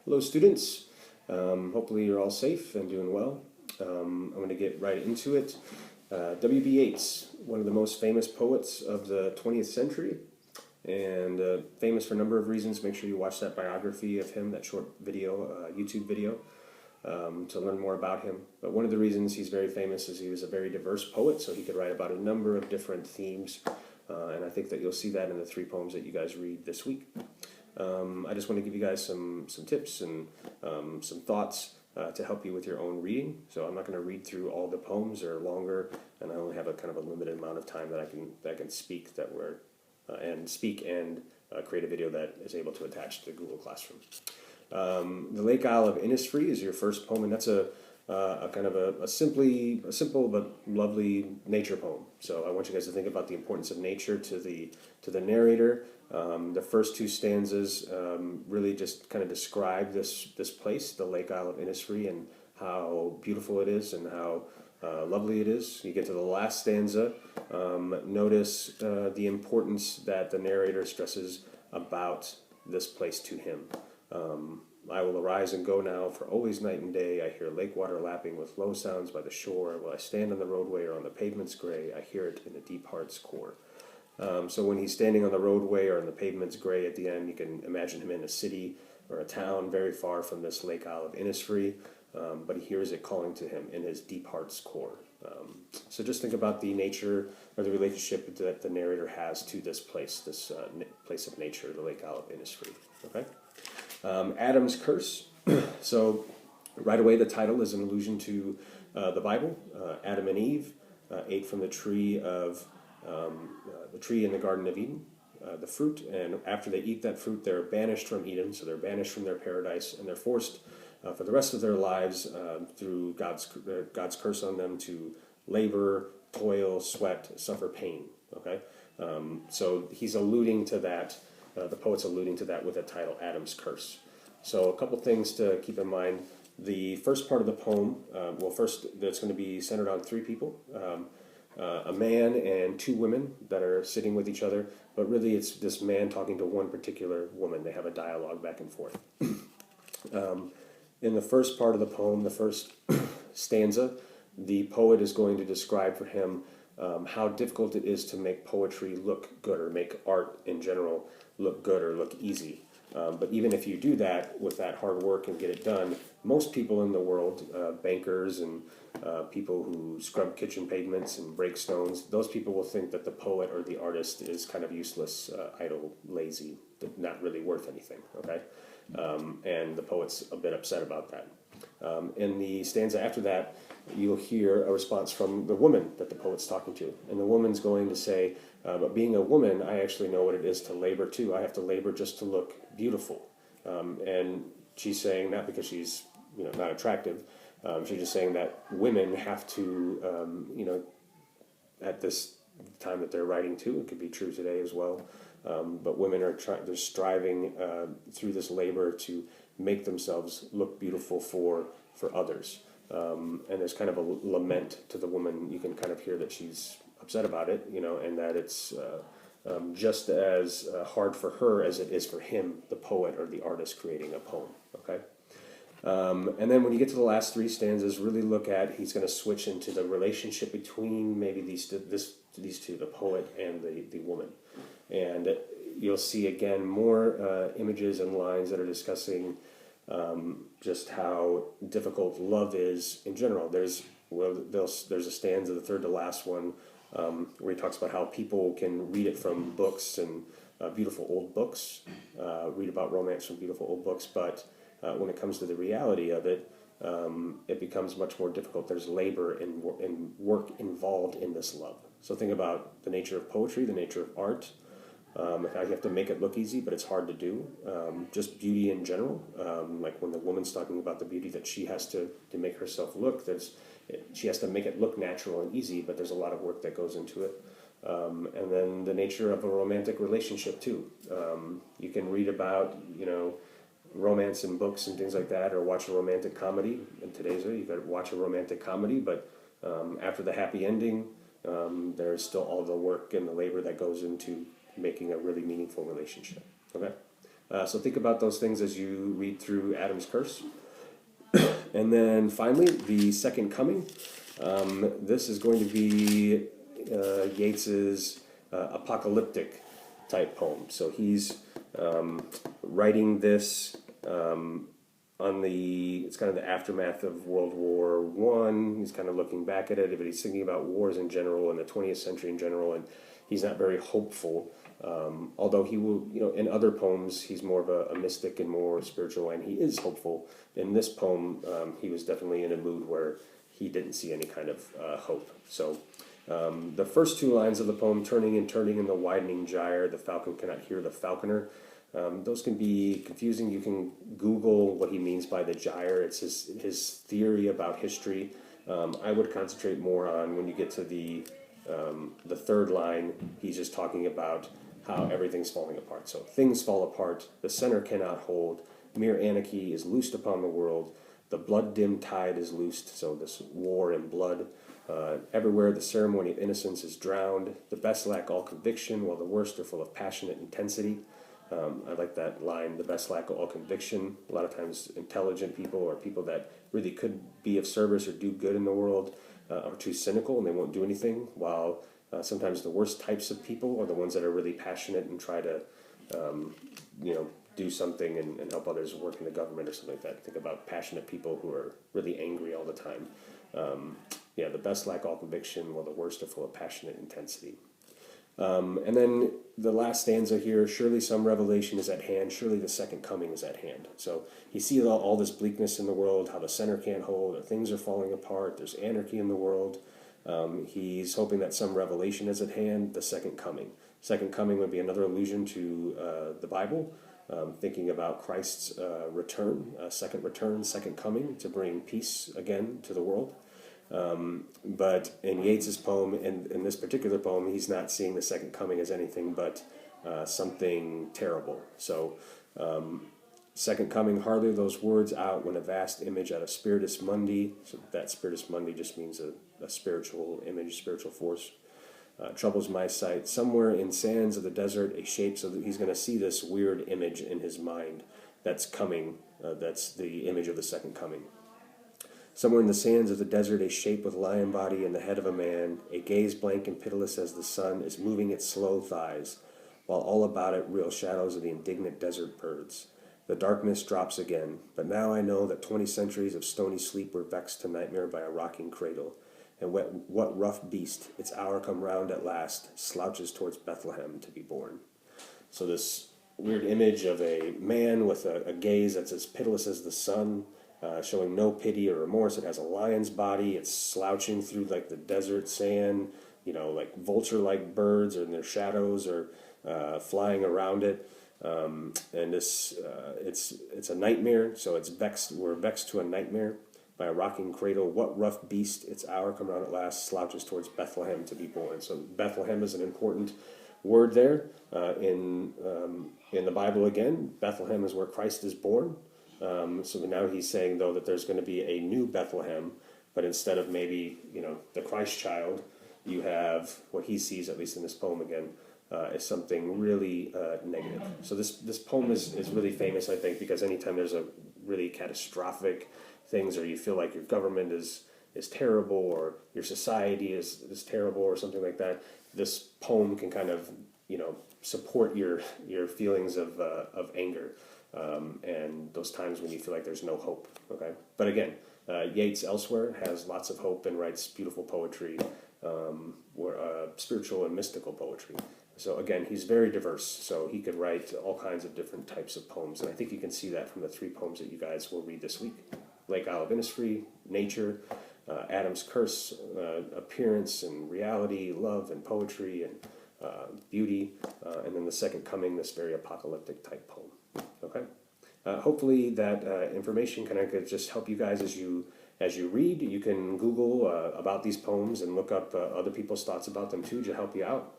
Hello students, hopefully you're all safe and doing well. I'm going to get right into it. W.B. Yeats, one of the most famous poets of the 20th century, and famous for a number of reasons. Make sure you watch that biography of him, that short video, YouTube video, to learn more about him. But one of the reasons he's very famous is he was a very diverse poet, so he could write about a number of different themes, and I think that you'll see that in the 3 poems that you guys read this week. I just want to give you guys some tips and some thoughts to help you with your own reading. So I'm not going to read through all the poems; they're longer, and I only have a kind of a limited amount of time that I can speak and create a video that is able to attach to Google Classroom. The Lake Isle of Innisfree is your first poem, and that's a kind of a simple but lovely nature poem. So I want you guys to think about the importance of nature to the narrator. The first 2 stanzas really just kind of describe this place, the Lake Isle of Innisfree, and how beautiful it is and how lovely it is. You get to the last stanza, notice the importance that the narrator stresses about this place to him. I will arise and go now, for always night and day I hear lake water lapping with low sounds by the shore. While I stand on the roadway or on the pavement's gray, I hear it in the deep heart's core. So when he's standing on the roadway or on the pavement's gray at the end, you can imagine him in a city or a town very far from this Lake Isle of Innisfree, but he hears it calling to him in his deep heart's core. So just think about the nature or the relationship that the narrator has to this place, this place of nature, the Lake Isle of Innisfree. Okay. Adam's Curse. So right away the title is an allusion to the Bible. Adam and Eve ate from the tree in the Garden of Eden, the fruit, and after they eat that fruit they're banished from Eden, so they're banished from their paradise, and they're forced for the rest of their lives through God's curse on them to labor, toil, sweat, suffer pain. Okay, so he's alluding to that. The poet's alluding to that with the title Adam's Curse. So a couple things to keep in mind. The first part of the poem, first that's going to be centered on 3 people, a man and 2 women that are sitting with each other, but really it's this man talking to one particular woman. They have a dialogue back and forth. In the first part of the poem, the first stanza, the poet is going to describe for him how difficult it is to make poetry look good, or make art in general look good or look easy. But even if you do that with that hard work and get it done, most people in the world, bankers and people who scrub kitchen pavements and break stones, those people will think that the poet or the artist is kind of useless, idle, lazy, not really worth anything. Okay, and the poet's a bit upset about that. In the stanza after that, you'll hear a response from the woman that the poet's talking to. And the woman's going to say, but being a woman, I actually know what it is to labor too. I have to labor just to look beautiful. And she's saying that because she's not attractive. She's just saying that women have to, at this time that they're writing to, it could be true today as well, but women are they're striving through this labor to make themselves look beautiful for others. And there's kind of a lament to the woman. You can kind of hear that she's upset about it, and that it's just as hard for her as it is for him, the poet or the artist creating a poem. Okay. And then when you get to the last 3 stanzas, really look at, he's going to switch into the relationship between maybe these 2, the poet and the woman. And you'll see again more images and lines that are discussing just how difficult love is in general. There's a stanza, the 3rd to last one, where he talks about how people can read it from books and beautiful old books, read about romance from beautiful old books, but when it comes to the reality of it, it becomes much more difficult. There's labor and work involved in this love. So think about the nature of poetry, the nature of art. You have to make it look easy, but it's hard to do. Just beauty in general, like when the woman's talking about the beauty that she has to make herself look, she has to make it look natural and easy, but there's a lot of work that goes into it. And then the nature of a romantic relationship too. You can read about, romance in books and things like that, or watch a romantic comedy. In today's day, you got to watch a romantic comedy, but after the happy ending, there's still all the work and the labor that goes into making a really meaningful relationship. Okay, So think about those things as you read through Adam's Curse. And then finally, the Second Coming. This is going to be Yeats's apocalyptic type poem. So he's writing this it's kind of the aftermath of World War I. He's kind of looking back at it, but he's thinking about wars in general and the 20th century in general, and he's not very hopeful. Although he will, in other poems, he's more of a mystic and more spiritual, and he is hopeful. In this poem, he was definitely in a mood where he didn't see any kind of hope. So the first two lines of the poem, turning and turning in the widening gyre, the falcon cannot hear the falconer. Those can be confusing. You can Google what he means by the gyre. It's his theory about history. I would concentrate more on when you get to the third line. He's just talking about how everything's falling apart. So things fall apart. The center cannot hold. Mere anarchy is loosed upon the world. The blood-dimmed tide is loosed. So this war and blood. Everywhere the ceremony of innocence is drowned. The best lack all conviction, while the worst are full of passionate intensity. I like that line, the best lack all conviction. A lot of times intelligent people or people that really could be of service or do good in the world are too cynical and they won't do anything, while sometimes the worst types of people are the ones that are really passionate and try to do something and help others work in the government or something like that. Think about passionate people who are really angry all the time. The best lack all conviction, while the worst are full of passionate intensity. And then the last stanza here, surely some revelation is at hand, surely the second coming is at hand. So he sees all this bleakness in the world, how the center can't hold, or things are falling apart, there's anarchy in the world. He's hoping that some revelation is at hand, the second coming. Second coming would be another allusion to the Bible, thinking about Christ's return, second coming, to bring peace again to the world. But in Yeats's poem, in this particular poem, he's not seeing the second coming as anything but something terrible. So, second coming, hardly those words out when a vast image out of Spiritus Mundi, so that Spiritus Mundi just means a spiritual image, spiritual force, troubles my sight. Somewhere in sands of the desert, a shape, so that he's going to see this weird image in his mind that's coming, that's the image of the second coming. Somewhere in the sands of the desert, a shape with lion body and the head of a man, a gaze blank and pitiless as the sun is moving its slow thighs, while all about it real shadows of the indignant desert birds. The darkness drops again, but now I know that 20 centuries of stony sleep were vexed to nightmare by a rocking cradle, and what rough beast, its hour come round at last, slouches towards Bethlehem to be born. So this weird image of a man with a gaze that's as pitiless as the sun, showing no pity or remorse. It has a lion's body. It's slouching through like the desert sand, like vulture-like birds, or in their shadows are flying around it. And this, it's a nightmare. So it's vexed. We're vexed to a nightmare by a rocking cradle. What rough beast, its hour come round at last, slouches towards Bethlehem to be born. So Bethlehem is an important word there in the Bible. Again, Bethlehem is where Christ is born. So now he's saying, though, that there's going to be a new Bethlehem, but instead of maybe, the Christ child, you have what he sees, at least in this poem again, is something really negative. So this poem is really famous, I think, because anytime there's a really catastrophic things, or you feel like your government is terrible, or your society is terrible, or something like that, this poem can kind of, support your feelings of anger. And those times when you feel like there's no hope. Okay, but again, Yeats elsewhere has lots of hope and writes beautiful poetry, spiritual and mystical poetry. So again, he's very diverse. So he could write all kinds of different types of poems, and I think you can see that from the 3 poems that you guys will read this week: Lake Isle of Innisfree, Nature, Adam's Curse, Appearance and Reality, Love and Poetry, and Beauty, and then the Second Coming, this very apocalyptic type poem. Okay, hopefully that information can just help you guys as you read. You can Google about these poems and look up other people's thoughts about them too to help you out.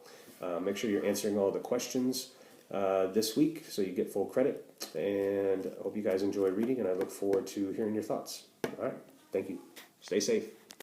Make sure you're answering all the questions this week so you get full credit. And I hope you guys enjoy reading, and I look forward to hearing your thoughts. All right, thank you. Stay safe.